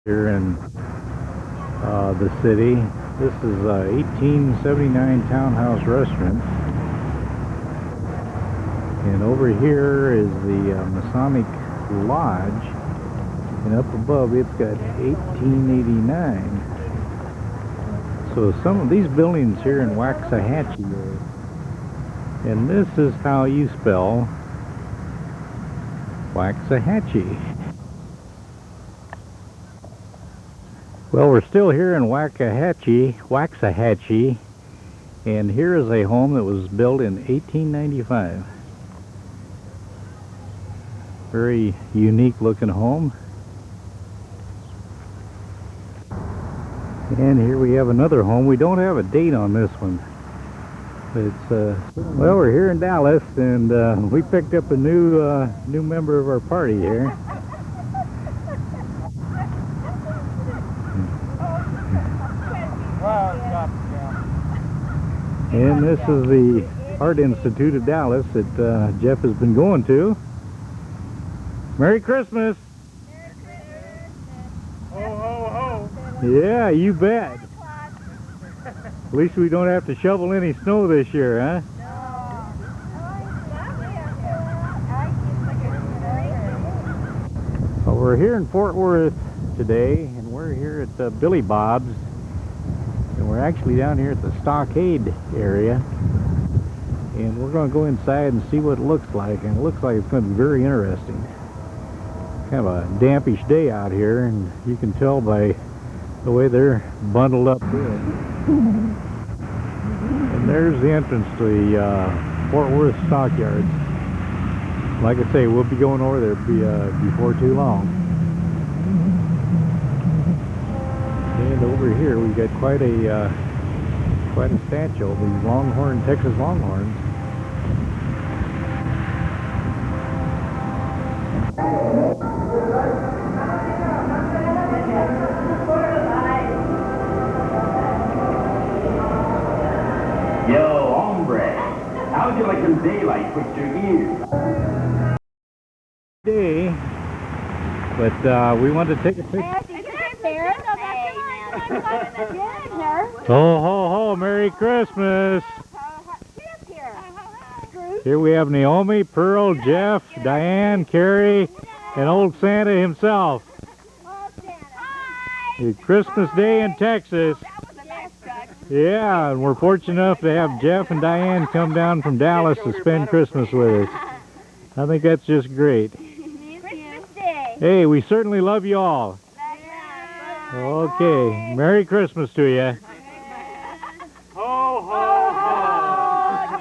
Here in the city. This is 1879 townhouse restaurant, and over here is the Masonic Lodge, and up above it's got 1889. So some of these buildings here in Waxahatchie are, and this is how you spell Waxahatchie. Well, we're still here in Waxahatchie, and here is a home that was built in 1895. Very unique looking home. And here we have another home. We don't have a date on this one. It's well, we're here in Dallas, and we picked up a new member of our party here. And this is the Art Institute of Dallas that Jeff has been going to. Merry Christmas! Merry Christmas! Ho, ho, ho! Yeah, you bet. At least we don't have to shovel any snow this year, huh? Well, we're here in Fort Worth today, and we're here at Billy Bob's. And we're actually down here at the stockade area, and we're going to go inside and see what it looks like, and it looks like it's going to be very interesting. Kind of a dampish day out here, and you can tell by the way they're bundled up here. And there's the entrance to the Fort Worth stockyards. Like I say, we'll be going over there before too long. And over here we've got quite a statue of these Texas Longhorns. Yo, hombre, how would you like some daylight put your ears? Day, but we wanted to take a picture. Ho, ho, ho, Merry Christmas! Here we have Naomi, Pearl, Jeff, Diane, Carrie, and old Santa himself. It's Christmas Day in Texas. Yeah, and we're fortunate enough to have Jeff and Diane come down from Dallas to spend Christmas with us. I think that's just great. Hey, we certainly love you all. Okay, Merry Christmas to you. Ho, ho, ho!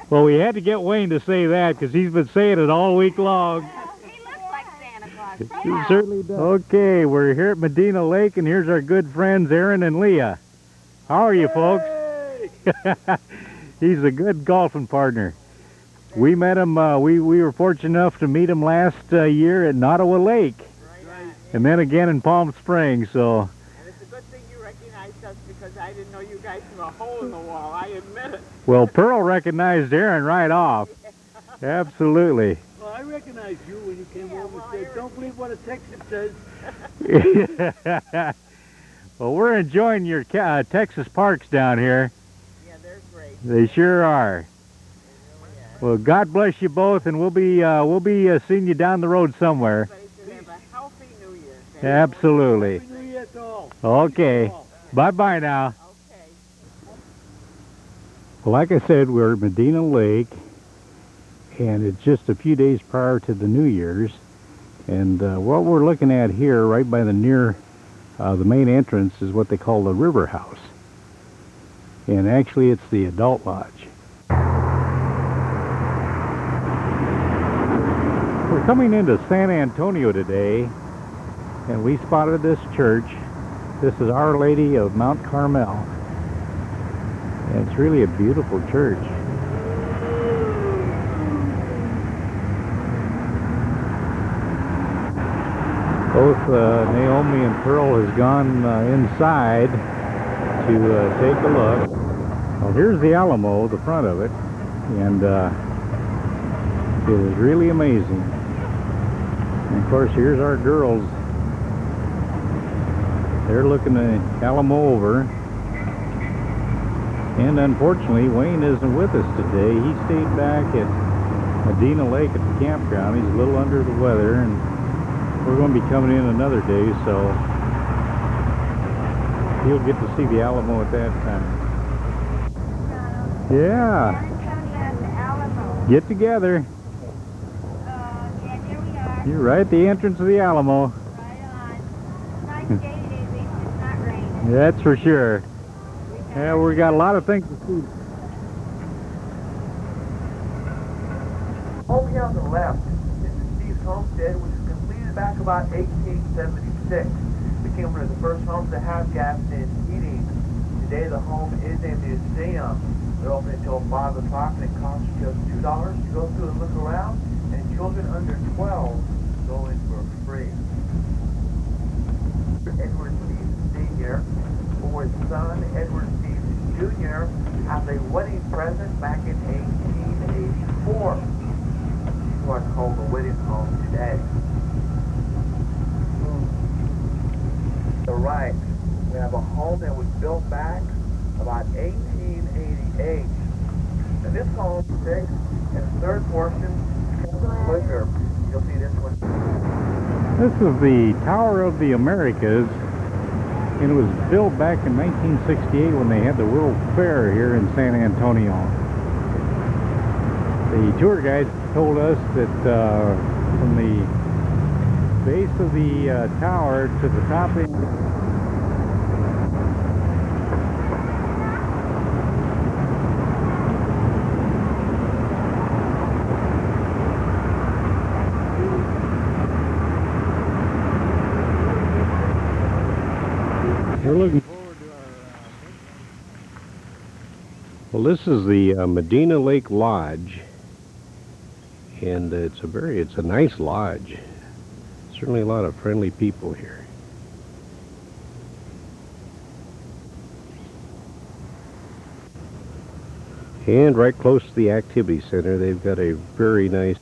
Well, we had to get Wayne to say that because he's been saying it all week long. He looks like Santa Claus. He certainly does. Okay, we're here at Medina Lake, and here's our good friends Aaron and Leah. How are you, folks? He's a good golfing partner. We met him, we were fortunate enough to meet him last year at Nottawa Lake. And then again in Palm Springs, so. And it's a good thing you recognized us because I didn't know you guys threw a hole in the wall, I admit it. Well, Pearl recognized Aaron right off. Absolutely. Well, I recognized you when you came over and said, don't believe what a Texan says. Well, we're enjoying your Texas parks down here. Yeah, they're great. They sure are. Well, God bless you both, and we'll be seeing you down the road somewhere. Everybody should have a healthy New Year. Absolutely. Happy New Year to all. Okay. Bye-bye now. Okay. Well, like I said, we're at Medina Lake, and it's just a few days prior to the New Year's. And what we're looking at here, right by the main entrance, is what they call the River House. And actually, it's the adult lodge. We're coming into San Antonio today, and we spotted this church. This is Our Lady of Mount Carmel, and it's really a beautiful church. Both Naomi and Pearl has gone inside to take a look. Well, here's the Alamo, the front of it, and it is really amazing. And of course, here's our girls They're looking the Alamo over. And unfortunately, Wayne isn't with us today. He stayed back at Medina Lake at the campground. He's a little under the weather, and we're going to be coming in another day, so he'll get to see the Alamo at that time. Yeah. Get together. Yeah, here we are. You're right at the entrance of the Alamo. Right on. Nice day today, at least it's not raining. That's for sure. Yeah, we got a lot of things to see. Home here on the left is Steve's homestead, which was completed back about 1876. Became one of the first homes to have gas and heating. Today the home is a museum. They're open until 5 o'clock and it costs just $2 to go through and look around, and children under 12 go in for free. Edward Steve Sr. for his son Edward Steve Jr. as a wedding present back in 1884. This is what's called the wedding home today. To the right, we have a home that was built back about 1888. And this home, sixth and third portion, quicker. You'll see this one. This is the Tower of the Americas, and it was built back in 1968 when they had the World Fair here in San Antonio. The tour guide told us that from the base of the tower to the top of the We're looking forward to our well, this is the Medina Lake Lodge, and it's a nice lodge. Certainly a lot of friendly people here. And right close to the activity center, they've got a very nice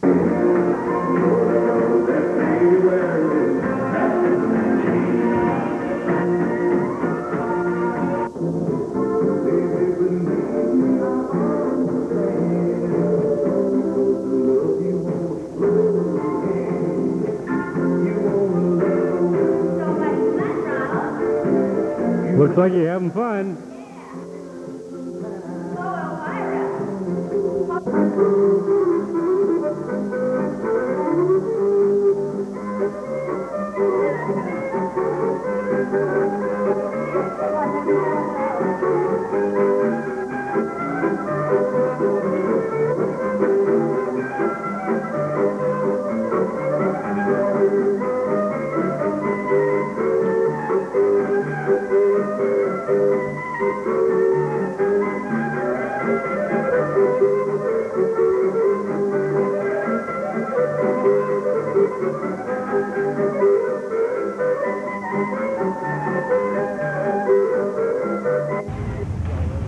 Looks like you're having fun.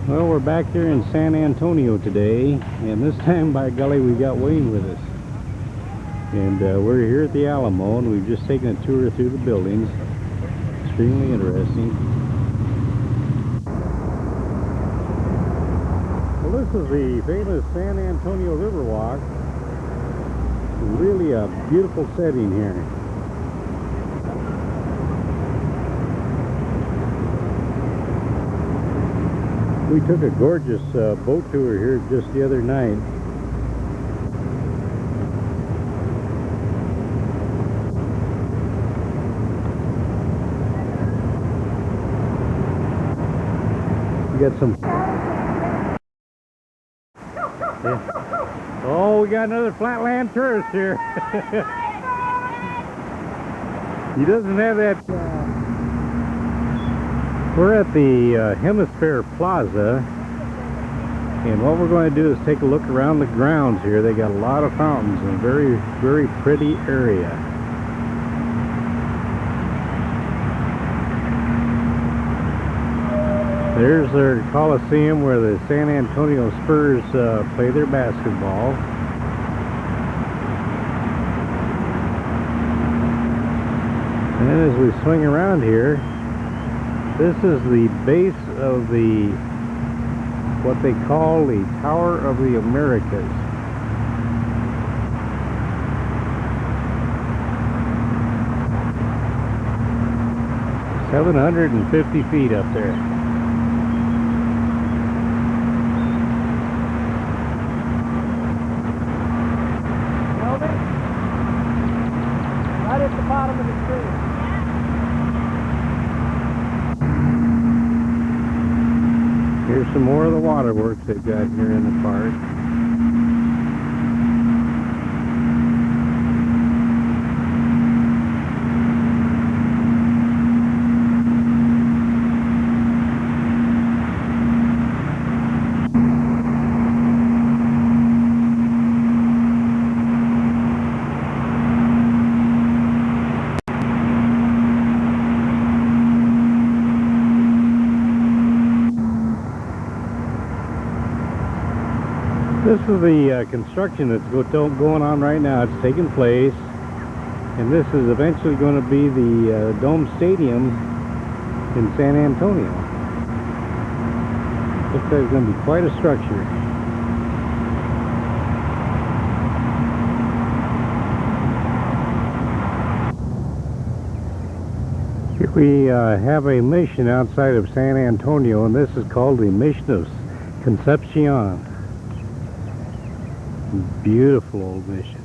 Well, we're back here in San Antonio today, and this time, by golly, we got Wayne with us. And we're here at the Alamo, and we've just taken a tour through the buildings. Extremely interesting. Well, this is the famous San Antonio Riverwalk. Really a beautiful setting here. We took a gorgeous boat tour here just the other night. We got some... Yeah. Oh, we got another flatland tourist here. He doesn't have that... We're at the Hemisphere Plaza, and what we're going to do is take a look around the grounds here. They got a lot of fountains and a very, very pretty area. There's their Coliseum where the San Antonio Spurs play their basketball. And then as we swing around here, This is the base of the, what they call the Tower of the Americas. "750 feet up there." Right at the bottom of the screen. Here's some more of the waterworks they've got here in the park. This is the construction that's going on right now. It's taking place, and this is eventually going to be the Dome Stadium in San Antonio. Looks like it's going to be quite a structure. Here we have a mission outside of San Antonio, and this is called the Mission of Concepcion. Beautiful old mission.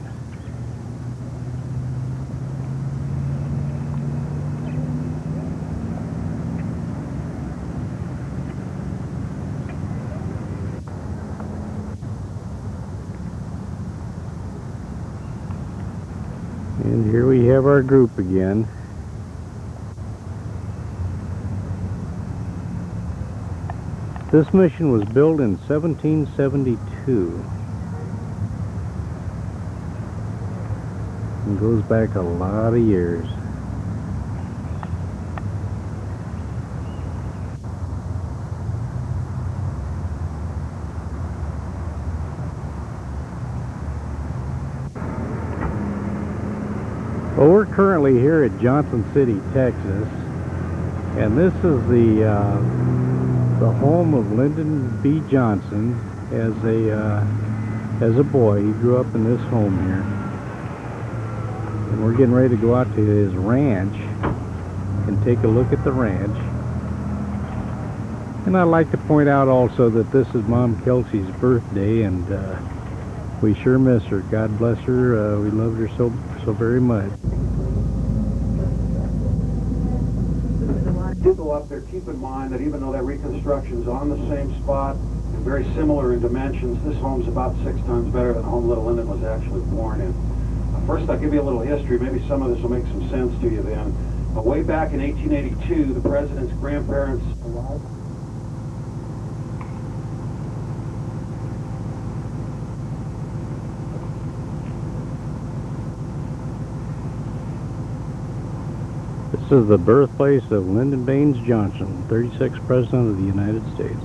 And here we have our group again. This mission was built in 1772. It goes back a lot of years. Well, we're currently here at Johnson City, Texas, and this is the home of Lyndon B. Johnson as a boy. He grew up in this home here. And we're getting ready to go out to his ranch and take a look at the ranch. And I'd like to point out also that this is Mom Kelsey's birthday, and we sure miss her. God bless her. We loved her so very much. Do go up there, keep in mind that even though that reconstruction is on the same spot and very similar in dimensions, this home's about 6 times better than the home little Lyndon was actually born in. First, I'll give you a little history. Maybe some of this will make some sense to you then. Way back in 1882, the president's grandparents arrived. This is the birthplace of Lyndon Baines Johnson, 36th President of the United States.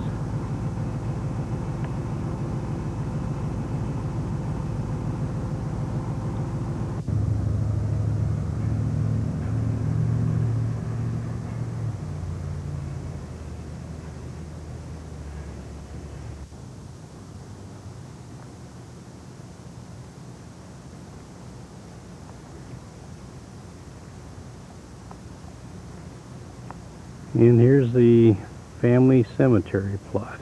And here's the family cemetery plot.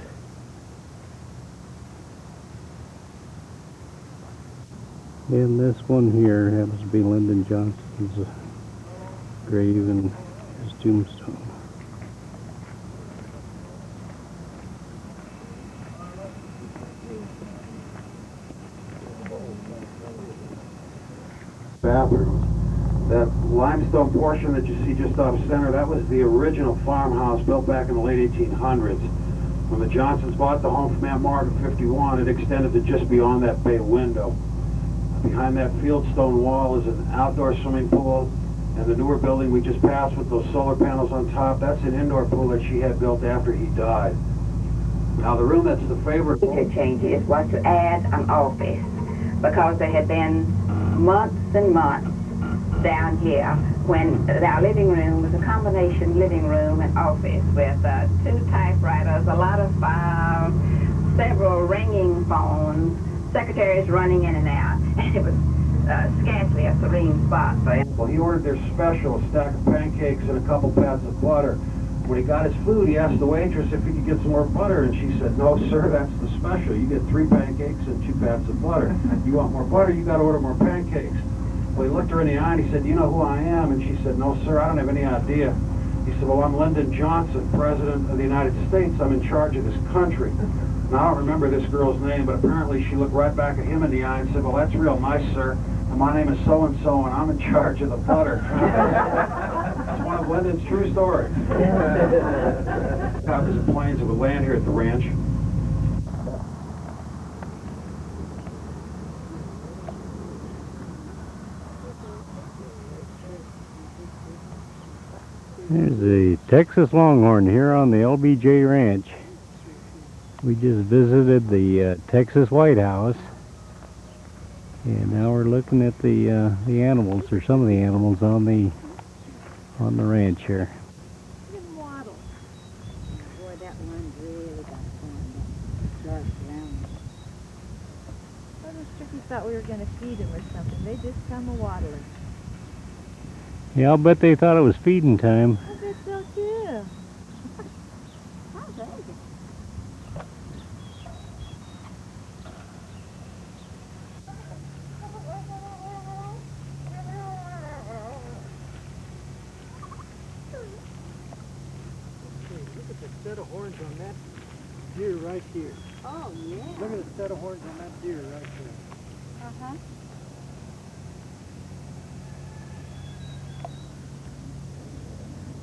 And this one here happens to be Lyndon Johnson's grave and his tombstone. Bathrooms. That limestone portion that you see just off center, that was the original farmhouse built back in the late 1800s. When the Johnsons bought the home from Aunt Margaret in 51, it extended to just beyond that bay window. Behind that fieldstone wall is an outdoor swimming pool, and the newer building we just passed with those solar panels on top, that's an indoor pool that she had built after he died. Now the room that's the favorite... The changes was to add an office, because there had been months and months down here when our living room was a combination living room and office with 2 typewriters, a lot of files, several ringing phones, secretaries running in and out, and it was scarcely a serene spot for him. Well, he ordered their special, a stack of pancakes and a couple pats of butter. When he got his food, he asked the waitress if he could get some more butter, and she said, "No, sir, that's the special. You get 3 pancakes and 2 pats of butter. You want more butter, you got to order more pancakes." Well, he looked her in the eye and he said, "Do you know who I am?" And she said, "No, sir, I don't have any idea." He said, "Well, I'm Lyndon Johnson, President of the United States. I'm in charge of this country." Now, I don't remember this girl's name, but apparently she looked right back at him in the eye and said, "Well, that's real nice, sir. And my name is so-and-so, and I'm in charge of the butter." It's one of Lyndon's true stories. Happens in planes that would land here at the ranch. There's the Texas Longhorn here on the LBJ Ranch. We just visited the Texas White House, and now we're looking at the animals, or some of the animals on the ranch here. Waddle. Boy, that one really got fun. Dark brown. Well, those turkeys thought we were going to feed them or something. They just come a-waddling. Yeah, I'll bet they thought it was feeding time. I bet so too. How big? Look at the set of horns on that deer right here. Oh, yeah. Look at the set of horns on that deer right there. Uh-huh.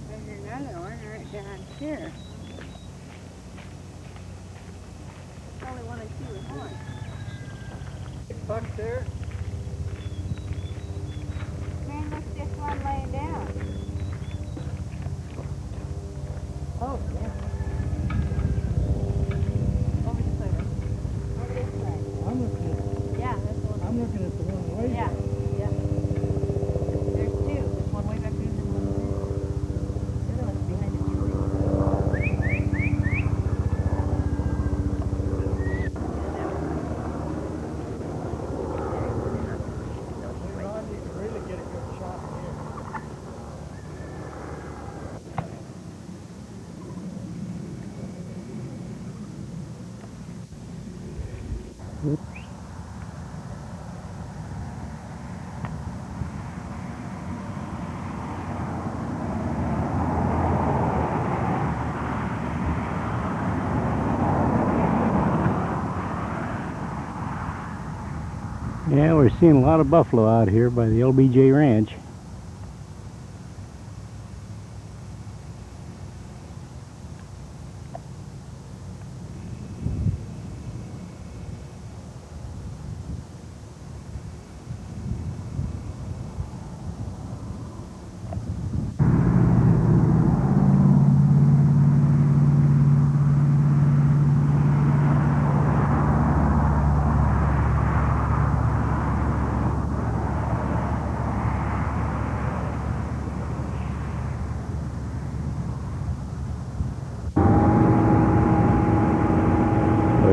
There's another one right down here. Only one I see with horns. Big buck there. Man, look at this one laying down. Oh, yeah. Over this way. Over this way. I'm looking at. Yeah, that's the one. I'm looking at the one way Yeah, back. yeah. There's 2. There's one way back here and then one there. The other one's behind the tree. Ron, you can really get a good shot here. Yeah, we're seeing a lot of buffalo out here by the LBJ Ranch.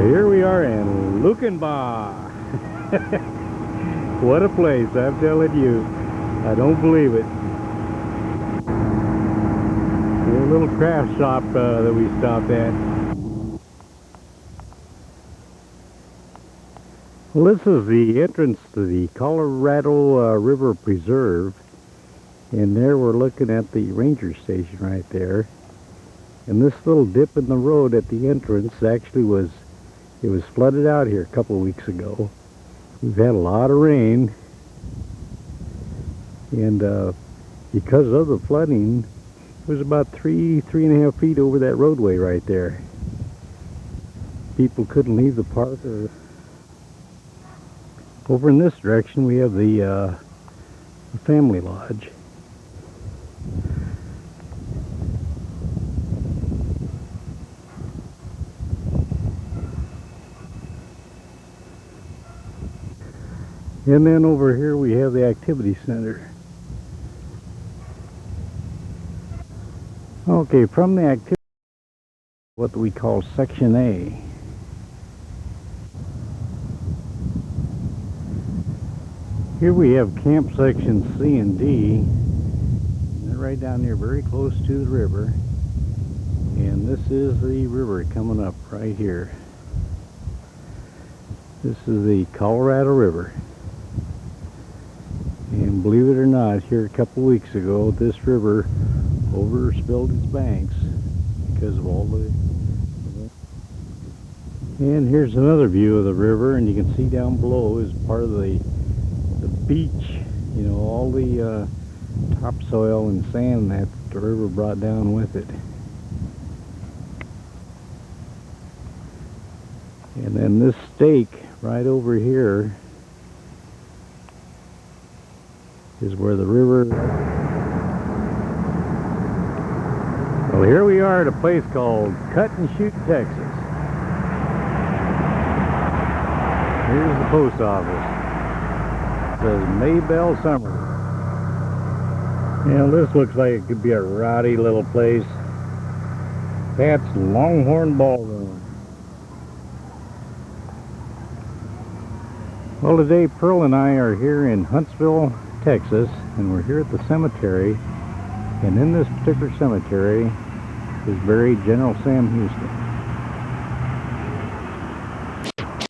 Here we are in Luckenbach. What a place, I'm telling you. I don't believe it. A little craft shop that we stopped at. Well, this is the entrance to the Colorado River Preserve. And there we're looking at the ranger station right there. And this little dip in the road at the entrance actually was flooded out here a couple of weeks ago. We've had a lot of rain, and because of the flooding, it was about 3.5 feet over that roadway right there. People couldn't leave the park. Over in this direction we have the family lodge. And then over here we have the activity center. Okay, from the activity, what we call Section A. Here we have camp sections C and D. And they're right down here, very close to the river. And this is the river coming up right here. This is the Colorado River. And believe it or not, here a couple weeks ago, this river overspilled its banks because of all the... And here's another view of the river, and you can see down below is part of the beach, you know, all the topsoil and sand that the river brought down with it. And then this stake right over here is where the river... Well, here we are at a place called Cut and Shoot, Texas. Here's the post office. It says Maybell Summer. You know, this looks like it could be a rowdy little place. That's Longhorn Ballroom. Well, today Pearl and I are here in Huntsville, Texas, and we're here at the cemetery. And in this particular cemetery is buried General Sam Houston.